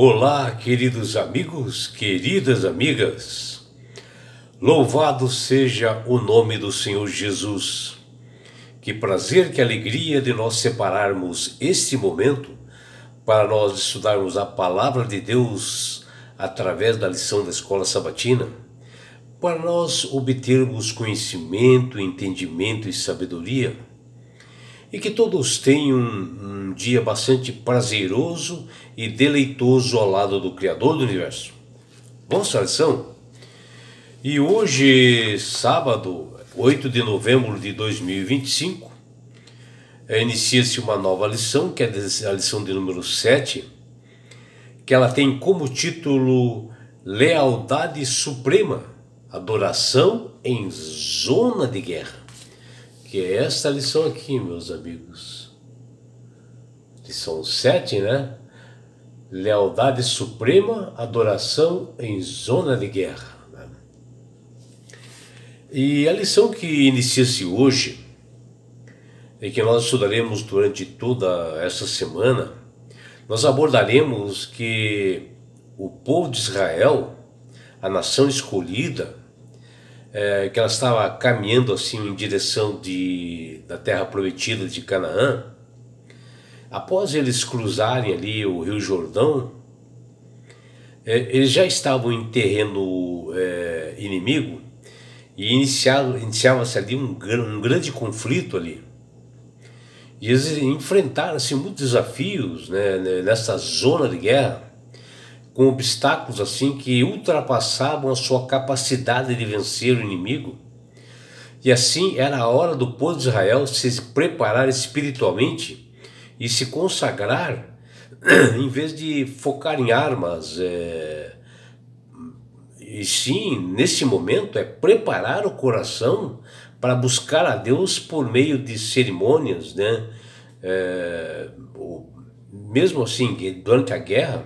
Olá, queridos amigos, queridas amigas. Louvado seja o nome do Senhor Jesus. Que prazer, que alegria de nós separarmos este momento para nós estudarmos a palavra de Deus através da lição da escola sabatina, para nós obtermos conhecimento, entendimento e sabedoria. E que todos tenham um dia bastante prazeroso e deleitoso ao lado do Criador do Universo. Vamos à lição? E hoje, sábado, 8 de novembro de 2025, inicia-se uma nova lição, que é a lição de número 7, que ela tem como título Lealdade Suprema, Adoração em Zona de Guerra. Que é esta lição aqui, meus amigos. Lição 7, né? Lealdade suprema, adoração em zona de guerra. E a lição que inicia-se hoje, e que nós estudaremos durante toda essa semana, nós abordaremos que o povo de Israel, a nação escolhida, que ela estava caminhando assim em direção da terra prometida de Canaã, após eles cruzarem ali o Rio Jordão, eles já estavam em terreno inimigo e iniciava-se ali um grande conflito ali. E eles enfrentaram assim, muitos desafios, né, nessa zona de guerra, com obstáculos assim que ultrapassavam a sua capacidade de vencer o inimigo. E assim era a hora do povo de Israel se preparar espiritualmente e se consagrar, em vez de focar em armas. E sim, nesse momento, preparar o coração para buscar a Deus por meio de cerimônias, né? Mesmo assim, durante a guerra,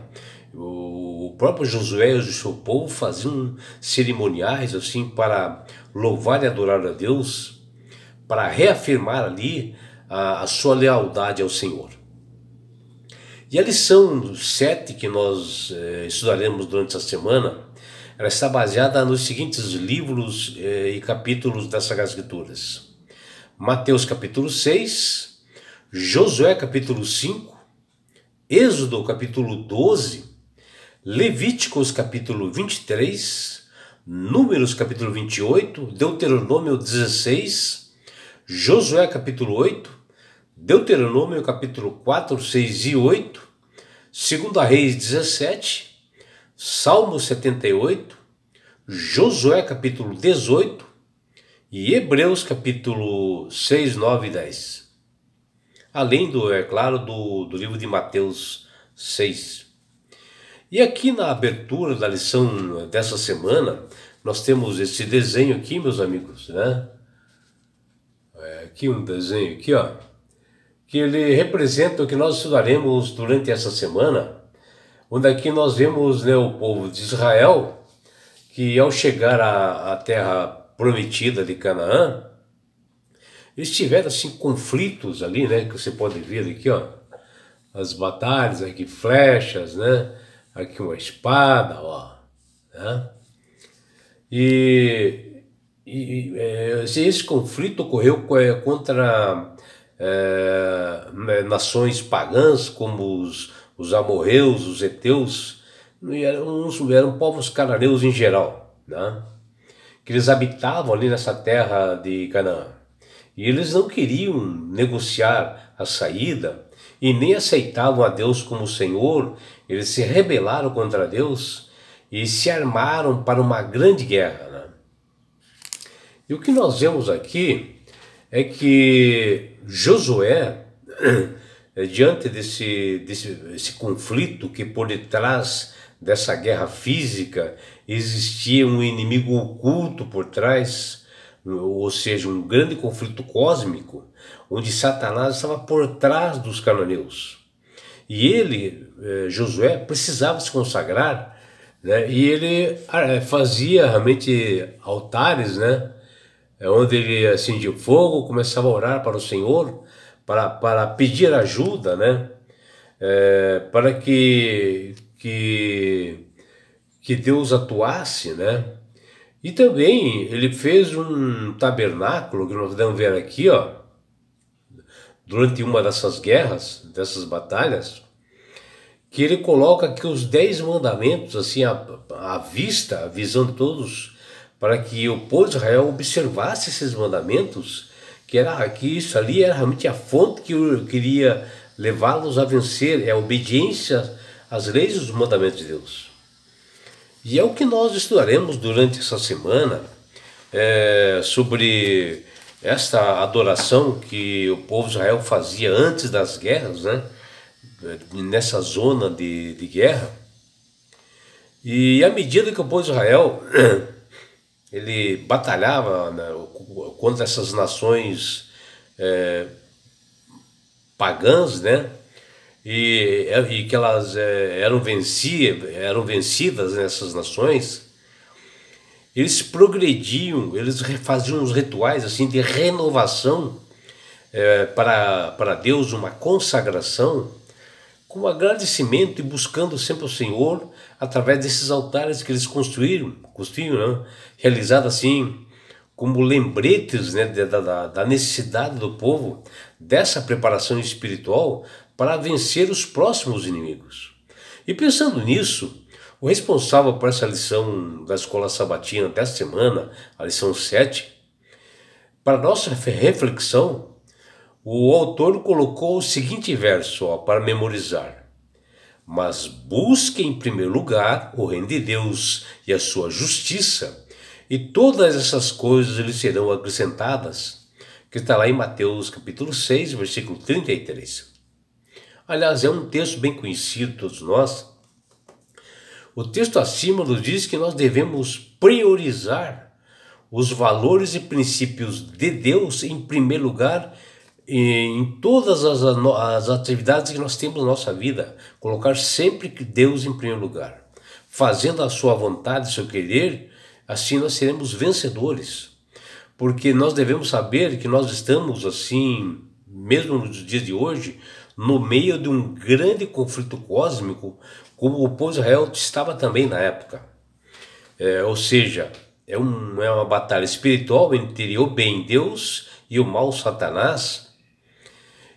o próprio Josué e o seu povo faziam cerimoniais assim para louvar e adorar a Deus, para reafirmar ali a sua lealdade ao Senhor. E a lição 7 que nós estudaremos durante a semana, ela está baseada nos seguintes livros e capítulos das Sagradas Escrituras: Mateus capítulo 6, Josué capítulo 5, Êxodo capítulo 12, Levíticos capítulo 23, Números capítulo 28, Deuteronômio 16, Josué capítulo 8, Deuteronômio capítulo 4, 6 e 8, 2 Reis 17, Salmo 78, Josué capítulo 18 e Hebreus capítulo 6, 9 e 10. Além do livro de Mateus 6. E aqui na abertura da lição dessa semana, nós temos esse desenho aqui, meus amigos, né? Aqui um desenho aqui, ó, que ele representa o que nós estudaremos durante essa semana, onde aqui nós vemos, né, o povo de Israel, que ao chegar à terra prometida de Canaã, eles tiveram assim conflitos ali, né, que você pode ver aqui, ó, as batalhas, aqui flechas, né? Aqui uma espada, ó, né? Esse conflito ocorreu contra nações pagãs, como os amorreus, os heteus, eram povos cananeus em geral, né? Que eles habitavam ali nessa terra de Canaã. E eles não queriam negociar a saída e nem aceitavam a Deus como Senhor. Eles se rebelaram contra Deus e se armaram para uma grande guerra, né? E o que nós vemos aqui é que Josué, diante desse conflito, que por detrás dessa guerra física existia um inimigo oculto por trás, ou seja, um grande conflito cósmico, onde Satanás estava por trás dos cananeus. E ele, Josué, precisava se consagrar, né? E ele fazia realmente altares, né? Onde ele acendia fogo, começava a orar para o Senhor, para pedir ajuda, né? Para que que Deus atuasse, né? E também ele fez um tabernáculo, que nós podemos ver aqui, ó, durante uma dessas guerras, dessas batalhas, que ele coloca aqui os 10 mandamentos, assim, à vista, a visão de todos, para que o povo de Israel observasse esses mandamentos, que isso ali era realmente a fonte que eu queria levá-los a vencer, é a obediência às leis e aos mandamentos de Deus. E é o que nós estudaremos durante essa semana, sobre esta adoração que o povo de Israel fazia antes das guerras, né? Nessa zona de guerra. E à medida que o povo de Israel ele batalhava, né, contra essas nações pagãs, né? E que elas eram vencidas nessas nações, eles progrediam, eles faziam uns rituais assim de renovação para Deus, uma consagração, com agradecimento e buscando sempre o Senhor através desses altares que eles construíram, né? Realizado assim como lembretes, né, da necessidade do povo dessa preparação espiritual para vencer os próximos inimigos. E pensando nisso, o responsável por essa lição da escola sabatina desta semana, a lição 7, para nossa reflexão, o autor colocou o seguinte verso, ó, para memorizar: mas busque em primeiro lugar o reino de Deus e a sua justiça, e todas essas coisas lhe serão acrescentadas, que está lá em Mateus capítulo 6, versículo 33. Aliás, é um texto bem conhecido de todos nós. O texto acima nos diz que nós devemos priorizar os valores e princípios de Deus em primeiro lugar em todas as atividades que nós temos na nossa vida. Colocar sempre Deus em primeiro lugar, fazendo a sua vontade, o seu querer. Assim nós seremos vencedores, porque nós devemos saber que nós estamos assim, mesmo nos dias de hoje, no meio de um grande conflito cósmico, como o povo de Israel estava também na época. Ou seja, é uma batalha espiritual entre o bem Deus e o mal Satanás.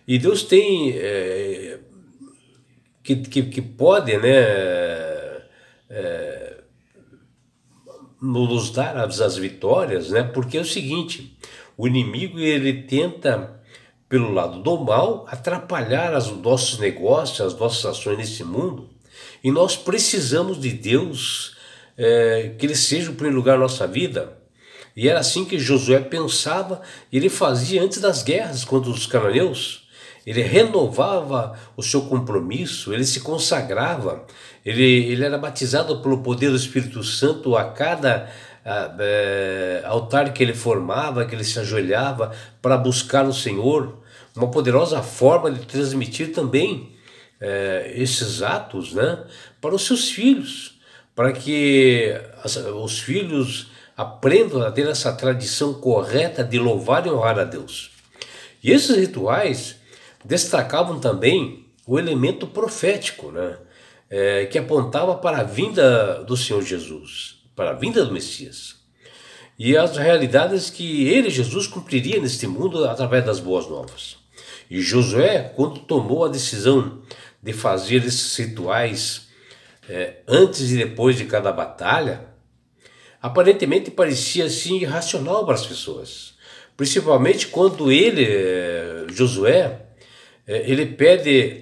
E Deus tem que pode, né, nos dar as vitórias, né? Porque é o seguinte: o inimigo ele tenta, pelo lado do mal, atrapalhar os nossos negócios, as nossas ações nesse mundo, e nós precisamos de Deus, que Ele seja o primeiro lugar na nossa vida. E era assim que Josué pensava, e ele fazia antes das guerras contra os cananeus. Ele renovava o seu compromisso, ele se consagrava, ele era batizado pelo poder do Espírito Santo a cada altar que ele formava, que ele se ajoelhava para buscar o Senhor. Uma poderosa forma de transmitir também esses atos, né, para os seus filhos, para que os filhos aprendam a ter essa tradição correta de louvar e honrar a Deus. E esses rituais destacavam também o elemento profético, né, que apontava para a vinda do Senhor Jesus, para a vinda do Messias, e as realidades que ele, Jesus, cumpriria neste mundo através das boas novas. E Josué, quando tomou a decisão de fazer esses rituais antes e depois de cada batalha, aparentemente parecia assim irracional para as pessoas, principalmente quando Josué, ele pede,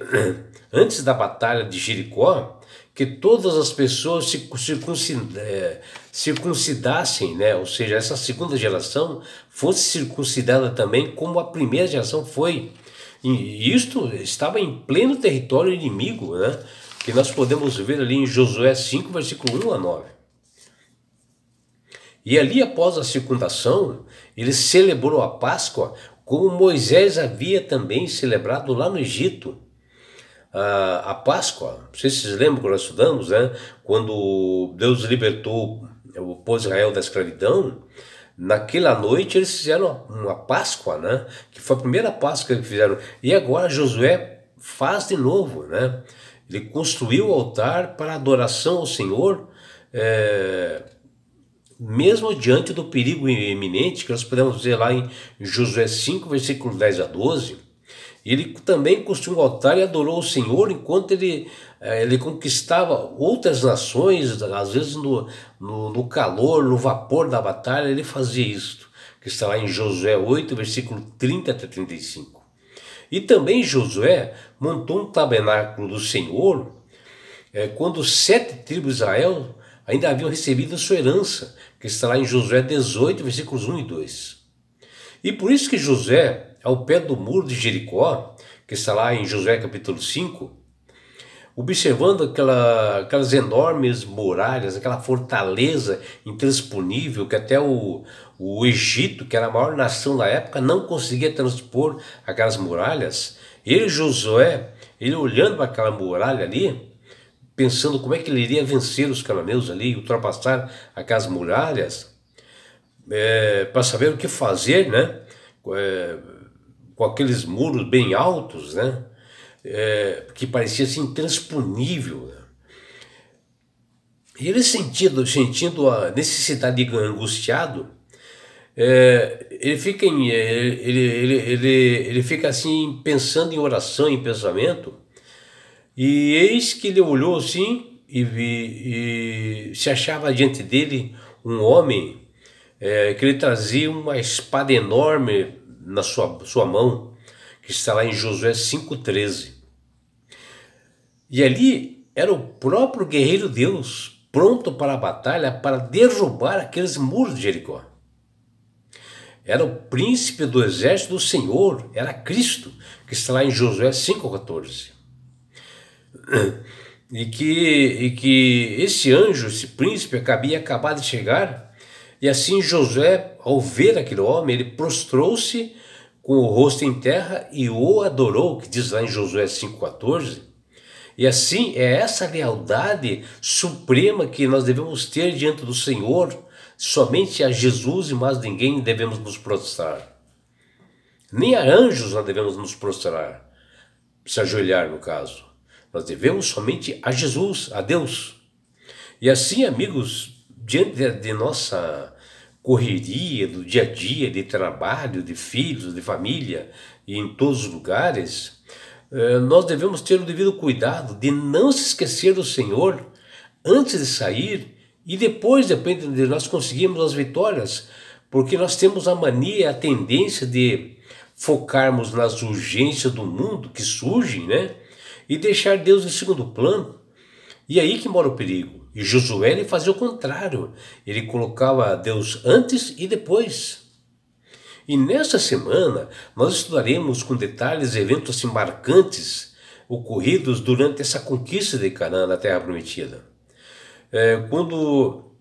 antes da batalha de Jericó, que todas as pessoas circuncidassem, né? Ou seja, essa segunda geração fosse circuncidada também, como a primeira geração foi. E isto estava em pleno território inimigo, né? Que nós podemos ver ali em Josué 5, versículo 1 a 9. E ali, após a circundação, ele celebrou a Páscoa, como Moisés havia também celebrado lá no Egito. A Páscoa, não sei se vocês lembram quando nós estudamos, né? Quando Deus libertou o povo de Israel da escravidão, naquela noite eles fizeram uma Páscoa, né? Que foi a primeira Páscoa que fizeram. E agora Josué faz de novo, né? Ele construiu o altar para adoração ao Senhor, mesmo diante do perigo iminente, que nós podemos ver lá em Josué 5, versículo 10 a 12. Ele também construiu um altar e adorou o Senhor enquanto ele conquistava outras nações, às vezes no calor, no vapor da batalha, ele fazia isso, que está lá em Josué 8, versículo 30 até 35. E também Josué montou um tabernáculo do Senhor, quando 7 tribos de Israel ainda haviam recebido a sua herança, que está lá em Josué 18, versículos 1 e 2. E por isso que Josué, ao pé do muro de Jericó, que está lá em Josué capítulo 5, observando aquelas enormes muralhas, aquela fortaleza intransponível que até o Egito, que era a maior nação da época, não conseguia transpor aquelas muralhas. Josué, ele olhando para aquela muralha ali, pensando como é que ele iria vencer os cananeus ali, ultrapassar aquelas muralhas, para saber o que fazer, né? Com aqueles muros bem altos, né? Que parecia assim intransponível, né? E ele sentindo a necessidade de angustiado, ele fica assim pensando em oração, em pensamento, e eis que ele olhou assim e se achava diante dele um homem que ele trazia uma espada enorme na sua mão, que está lá em Josué 5,13. E ali era o próprio guerreiro Deus, pronto para a batalha, para derrubar aqueles muros de Jericó. Era o príncipe do exército do Senhor, era Cristo, que está lá em Josué 5,14. E que esse anjo, esse príncipe, havia acabado de chegar, e assim Josué, ao ver aquele homem, ele prostrou-se com o rosto em terra e o adorou, que diz lá em Josué 5,14. E assim é essa lealdade suprema que nós devemos ter diante do Senhor, somente a Jesus e mais ninguém devemos nos prostrar. Nem a anjos nós devemos nos prostrar, se ajoelhar no caso. Nós devemos somente a Jesus, a Deus. E assim, amigos, diante de nossa correria do dia a dia, de trabalho, de filhos, de família e em todos os lugares, nós devemos ter o devido cuidado de não se esquecer do Senhor antes de sair e depois, depende de nós conseguirmos as vitórias, porque nós temos a mania, a tendência de focarmos nas urgências do mundo que surgem, né? E deixar Deus em segundo plano. E aí que mora o perigo. E Josué ele fazia o contrário. Ele colocava Deus antes e depois. E nessa semana nós estudaremos com detalhes eventos assim marcantes ocorridos durante essa conquista de Canaã, na Terra Prometida. Quando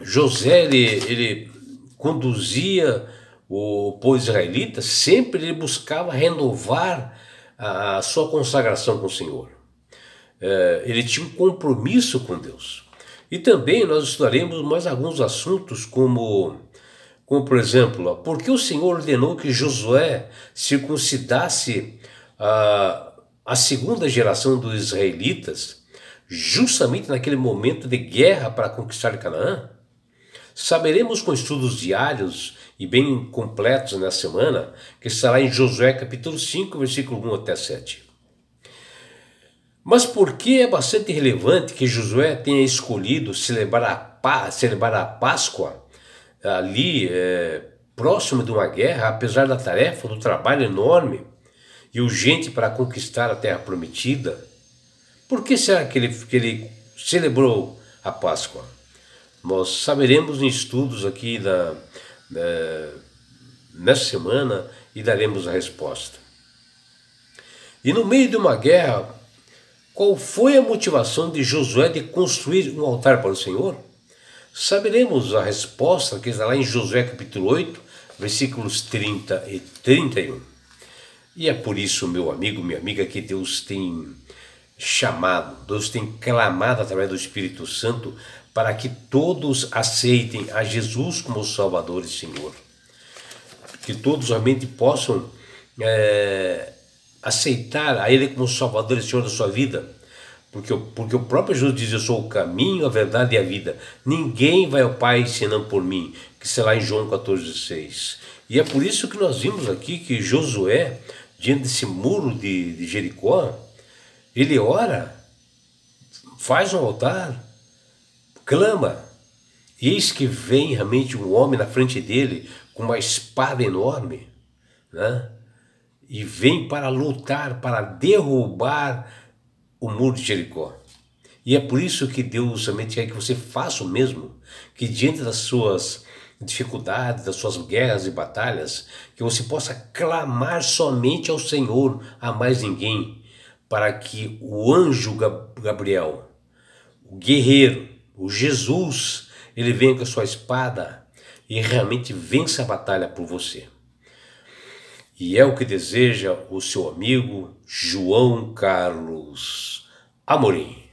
José ele conduzia o povo israelita, sempre ele buscava renovar a sua consagração com o Senhor. Ele tinha um compromisso com Deus. E também nós estudaremos mais alguns assuntos como por exemplo, por que o Senhor ordenou que Josué circuncidasse a segunda geração dos israelitas justamente naquele momento de guerra para conquistar Canaã? Saberemos com estudos diários e bem completos na semana, que estará em Josué capítulo 5, versículo 1 até 7. Mas por que é bastante relevante que Josué tenha escolhido celebrar a Páscoa ali próximo de uma guerra, apesar da tarefa, do trabalho enorme e urgente para conquistar a Terra Prometida? Por que será que ele celebrou a Páscoa? Nós saberemos em estudos aqui nessa semana e daremos a resposta. E no meio de uma guerra, qual foi a motivação de Josué de construir um altar para o Senhor? Saberemos a resposta que está lá em Josué capítulo 8, versículos 30 e 31. E é por isso, meu amigo, minha amiga, que Deus tem chamado, Deus tem clamado através do Espírito Santo para que todos aceitem a Jesus como Salvador e Senhor. Que todos realmente possam aceitar a Ele como Salvador e Senhor da sua vida, Porque o próprio Jesus diz: eu sou o caminho, a verdade e a vida. Ninguém vai ao Pai senão por mim, que está lá em João 14,6. E é por isso que nós vimos aqui que Josué, diante desse muro de Jericó, ele ora, faz um altar, clama. E eis que vem realmente um homem na frente dele com uma espada enorme, né? E vem para lutar, para derrubar o muro de Jericó. E é por isso que Deus realmente quer que você faça o mesmo, que diante das suas dificuldades, das suas guerras e batalhas, que você possa clamar somente ao Senhor, a mais ninguém, para que o anjo Gabriel, o guerreiro, o Jesus, ele venha com a sua espada e realmente vença a batalha por você. E é o que deseja o seu amigo João Carlos Amorim.